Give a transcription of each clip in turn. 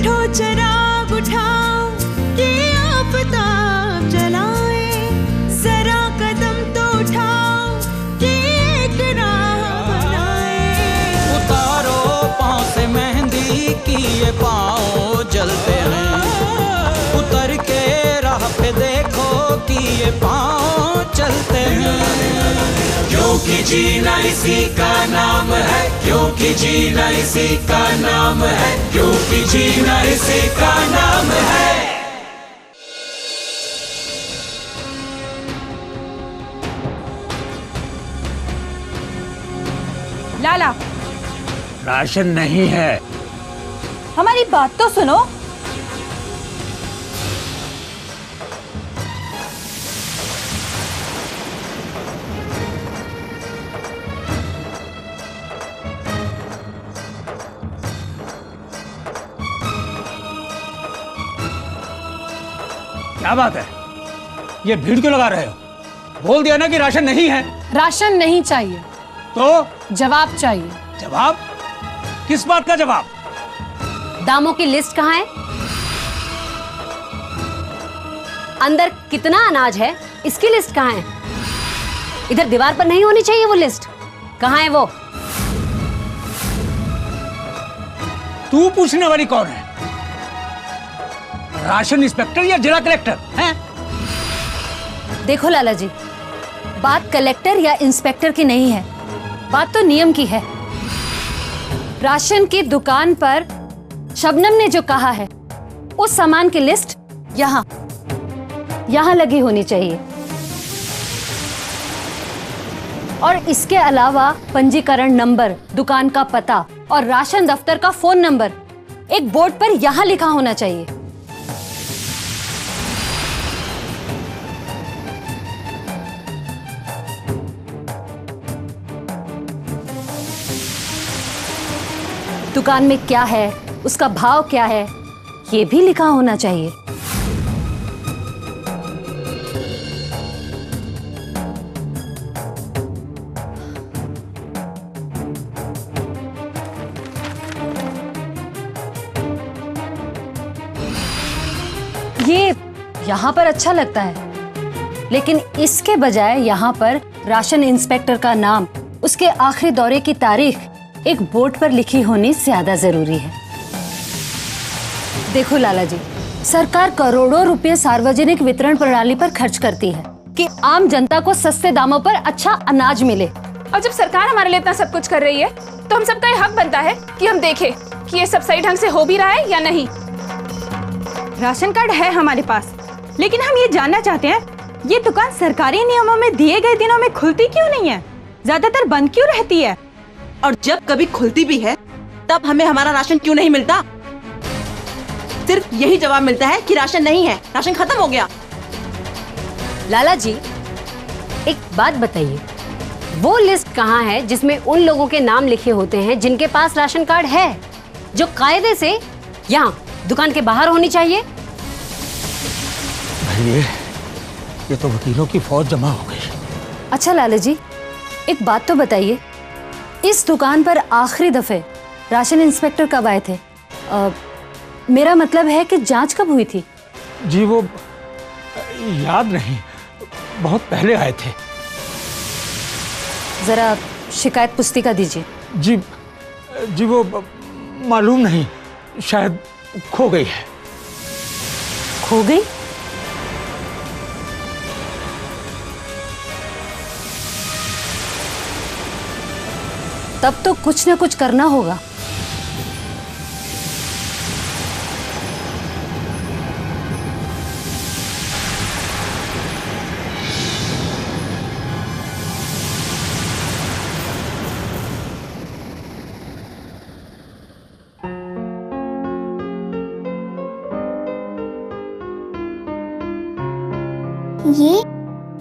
उठो चिराग उठाओ कि आफताब जलाए, जरा कदम तो उठाओ कि एक राह बनाए। उतारो पाँव से मेहंदी की ये पाँव जलते हैं, उतर के राह पे देखो कि ये पाँव चलते हैं। क्योंकि जीना इसी का नाम है, क्योंकि जीना इसी का नाम है, क्योंकि जीना इसी का नाम है। लाला, राशन नहीं है। हमारी बात तो सुनो। क्या बात है, ये भीड़ क्यों लगा रहे हो? बोल दिया ना कि राशन नहीं है। राशन नहीं चाहिए तो जवाब चाहिए। जवाब? किस बात का जवाब? दामों की लिस्ट कहाँ है? अंदर कितना अनाज है इसकी लिस्ट कहाँ है? इधर दीवार पर नहीं होनी चाहिए वो लिस्ट, कहाँ है वो? तू पूछने वाली कौन है? राशन इंस्पेक्टर या जिला कलेक्टर हैं? देखो लाला जी, बात कलेक्टर या इंस्पेक्टर की नहीं है, बात तो नियम की है। राशन की दुकान पर शबनम ने जो कहा है उस सामान की लिस्ट यहाँ लगी होनी चाहिए। और इसके अलावा पंजीकरण नंबर, दुकान का पता और राशन दफ्तर का फोन नंबर एक बोर्ड पर यहाँ लिखा होना चाहिए। दुकान में क्या है, उसका भाव क्या है, ये भी लिखा होना चाहिए। ये यहाँ पर अच्छा लगता है, लेकिन इसके बजाय यहाँ पर राशन इंस्पेक्टर का नाम, उसके आखिरी दौरे की तारीख एक बोर्ड पर लिखी होनी ज्यादा जरूरी है। देखो लाला जी, सरकार करोड़ों रुपए सार्वजनिक वितरण प्रणाली पर खर्च करती है कि आम जनता को सस्ते दामों पर अच्छा अनाज मिले। और जब सरकार हमारे लिए इतना सब कुछ कर रही है तो हम सबका ये हक बनता है कि हम देखें कि ये सब सही ढंग से हो भी रहा है या नहीं। राशन कार्ड है हमारे पास, लेकिन हम ये जानना चाहते हैं ये दुकान सरकारी नियमों में दिए गए दिनों में खुलती क्यों नहीं है? ज्यादातर बंद क्यों रहती है? और जब कभी खुलती भी है तब हमें हमारा राशन क्यों नहीं मिलता? सिर्फ यही जवाब मिलता है कि राशन नहीं है, राशन खत्म हो गया। लाला जी, एक बात बताइए, वो लिस्ट कहाँ है जिसमें उन लोगों के नाम लिखे होते हैं जिनके पास राशन कार्ड है, जो कायदे से यहाँ दुकान के बाहर होनी चाहिए? ये तो वकीलों की फौज जमा हो गई। अच्छा लाला जी, एक बात तो बताइए, इस दुकान पर आखिरी दफे राशन इंस्पेक्टर कब आए थे? मेरा मतलब है कि जांच कब हुई थी? जी वो याद नहीं, बहुत पहले आए थे। जरा शिकायत पुस्तिका दीजिए। जी वो मालूम नहीं, शायद खो गई है। खो गई? तब तो कुछ ना कुछ करना होगा।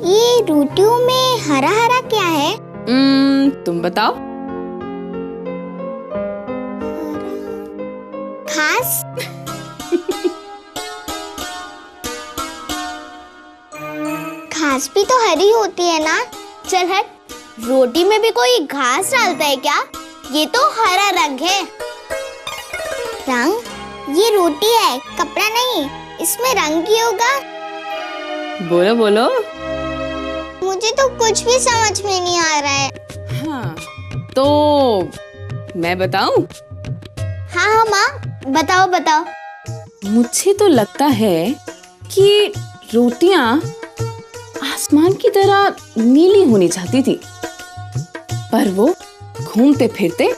ये रोटियों में हरा हरा क्या है? तुम बताओ। घास? घास भी तो हरी होती है ना? चल हट, रोटी में भी कोई घास डालता है क्या? ये तो हरा रंग है। ये रोटी है, कपड़ा नहीं। इसमें रंग ही होगा। बोलो बोलो। मुझे तो कुछ भी समझ में नहीं आ रहा है। हाँ, तो मैं बताऊं? हाँ माँ, बताओ बताओ। मुझे तो लगता है कि रोटियां आसमान की तरह नीली होनी चाहती थी, पर वो घूमते फिरते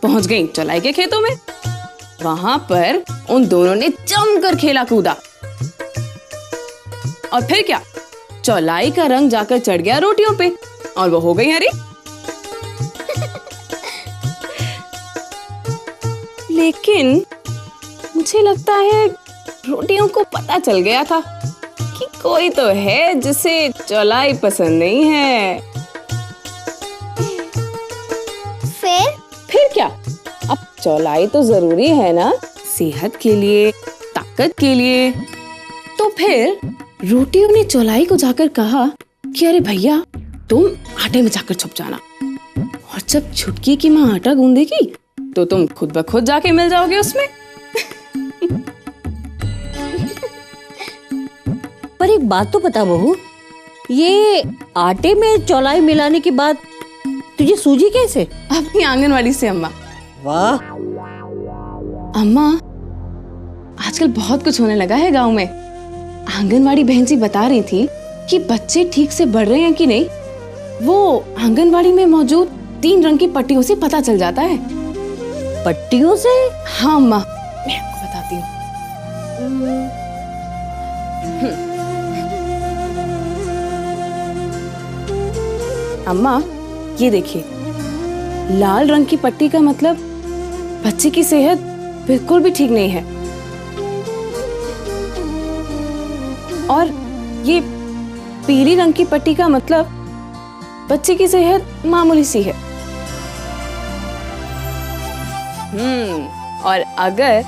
पहुंच गई चौलाई के खेतों में। वहां पर उन दोनों ने जमकर खेला कूदा, और फिर क्या, चौलाई का रंग जाकर चढ़ गया रोटियों पे और वो हो गई हरी। लेकिन मुझे लगता है रोटियों को पता चल गया था कि कोई तो है जिसे चौलाई पसंद नहीं है। फिर क्या, अब चौलाई तो जरूरी है ना, सेहत के लिए, ताकत के लिए। तो फिर रोटियों ने चौलाई को जाकर कहा कि अरे भैया, तुम आटे में जाकर छुप जाना, और जब छुटकी की माँ आटा गूंदेगी तो तुम खुद ब खुद जाके मिल जाओगे उसमें। पर एक बात तो बता बहू, ये आटे में चौलाई मिलाने के बाद तुझे सूझी कैसे? अपनी आंगनवाड़ी से अम्मा। वाह अम्मा, आजकल बहुत कुछ होने लगा है गांव में। आंगनवाड़ी बहन जी बता रही थी कि बच्चे ठीक से बढ़ रहे हैं कि नहीं, वो आंगनवाड़ी में मौजूद 3 रंग की पट्टियों से पता चल जाता है। पट्टियों से? हाँ अम्मा, मैं आपको बताती हूँ। अम्मा, ये देखिए, लाल रंग की पट्टी का मतलब बच्चे की सेहत बिल्कुल भी ठीक नहीं है, और ये पीली रंग की पट्टी का मतलब बच्चे की सेहत मामूली सी है। और अगर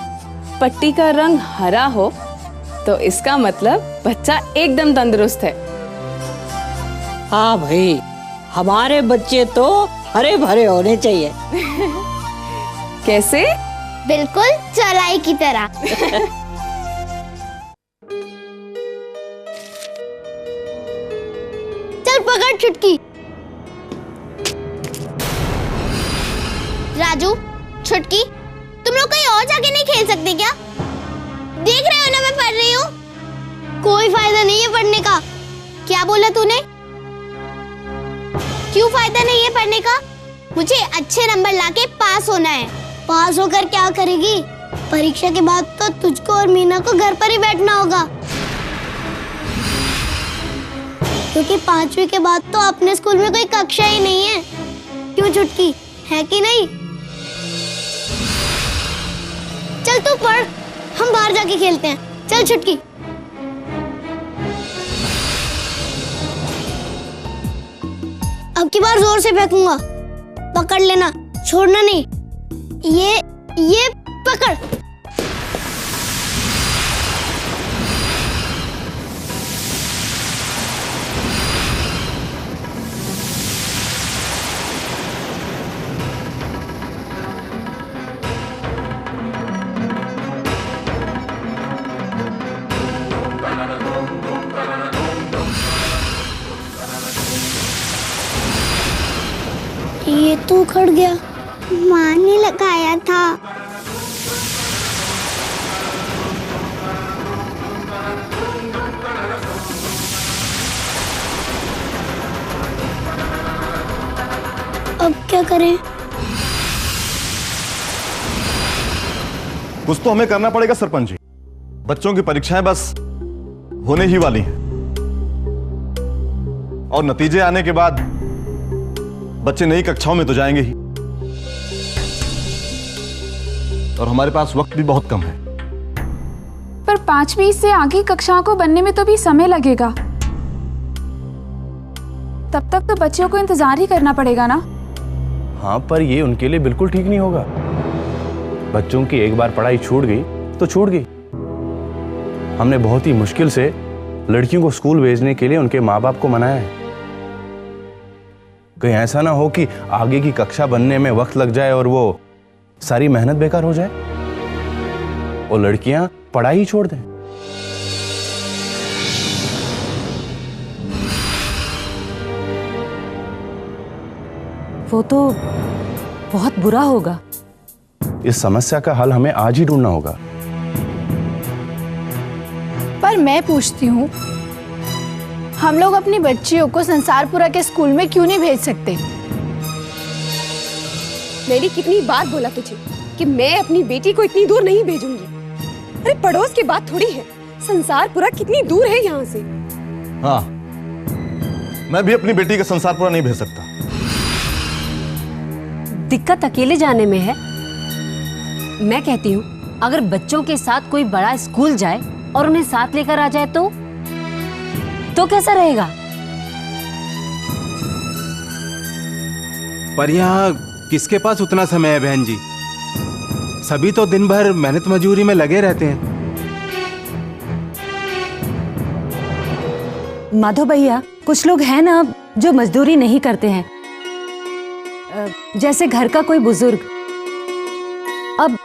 पट्टी का रंग हरा हो तो इसका मतलब बच्चा एकदम तंदुरुस्त है। हाँ भाई, हमारे बच्चे तो हरे भरे होने चाहिए। कैसे? बिल्कुल चौलाई की तरह। चल पकड़ छुटकी। राजू, छुटकी, तुम लोग कहीं और जाके नहीं खेल सकते क्या? देख रहे हो ना मैं पढ़ रही हूँ। कोई फायदा नहीं है पढ़ने का। क्या बोला तूने? क्यों फायदा नहीं है पढ़ने का? मुझे अच्छे नंबर लाके पास होना है। पास होकर क्या करेगी? परीक्षा के बाद तो तुझको और मीना को घर पर ही बैठना होगा, क्योंकि 5वीं के बाद तो अपने स्कूल में कोई कक्षा ही नहीं है। क्यों छुटकी, है कि नहीं? चल तू पढ़, हम बाहर जाके खेलते हैं। चल छुटकी। अब की बार जोर से फेंकूंगा, पकड़ लेना, छोड़ना नहीं। ये पकड़। ये तो उखड़ गया। माँ ने लगाया था। अब क्या करें? कुछ तो हमें करना पड़ेगा सरपंच जी। बच्चों की परीक्षाएं बस होने ही वाली हैं, और नतीजे आने के बाद बच्चे नई कक्षाओं में तो जाएंगे ही, और हमारे पास वक्त भी बहुत कम है। पर 5वीं से आगे कक्षाओं को बनने में तो भी समय लगेगा। तब तक तो बच्चों को इंतजार ही करना पड़ेगा ना। हाँ, पर ये उनके लिए बिल्कुल ठीक नहीं होगा। बच्चों की एक बार पढ़ाई छूट गई तो छूट गई। हमने बहुत ही मुश्किल से लड़कियों को स्कूल भेजने के लिए उनके माँ बाप को मनाया है। कहीं ऐसा ना हो कि आगे की कक्षा बनने में वक्त लग जाए और वो सारी मेहनत बेकार हो जाए। और लड़कियां पढ़ाई ही छोड़ दें। वो तो बहुत बुरा होगा। इस समस्या का हल हमें आज ही ढूंढना होगा। पर मैं पूछती हूँ, हम लोग अपनी बच्चियों को संसारपुरा के स्कूल में क्यों नहीं भेज सकते? मैंने कितनी बार बोला तुझे कि मैं अपनी बेटी को इतनी दूर नहीं भेजूंगी। अरे पड़ोस की बात थोड़ी है, संसारपुरा कितनी दूर है यहाँ से। हाँ, मैं भी अपनी बेटी का संसारपुरा नहीं भेज सकता। दिक्कत अकेले जाने में है। मैं कहती हूँ अगर बच्चों के साथ कोई बड़ा स्कूल जाए और उन्हें साथ लेकर आ जाए तो कैसा रहेगा? पर यहाँ किसके पास उतना समय है बहन जी? सभी तो दिन भर मेहनत मजूरी में लगे रहते हैं। माधव भैया, कुछ लोग हैं ना जो मजदूरी नहीं करते हैं, जैसे घर का कोई बुजुर्ग। अब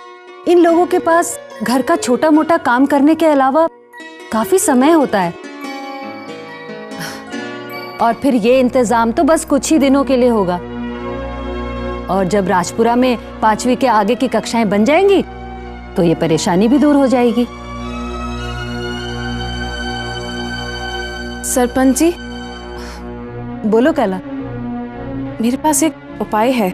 इन लोगों के पास घर का छोटा मोटा काम करने के अलावा काफी समय होता है, और फिर ये इंतजाम तो बस कुछ ही दिनों के लिए होगा। और जब राजपुरा में 5वीं के आगे की कक्षाएं बन जाएंगी तो ये परेशानी भी दूर हो जाएगी। सरपंच जी, बोलो कैला। मेरे पास एक उपाय है।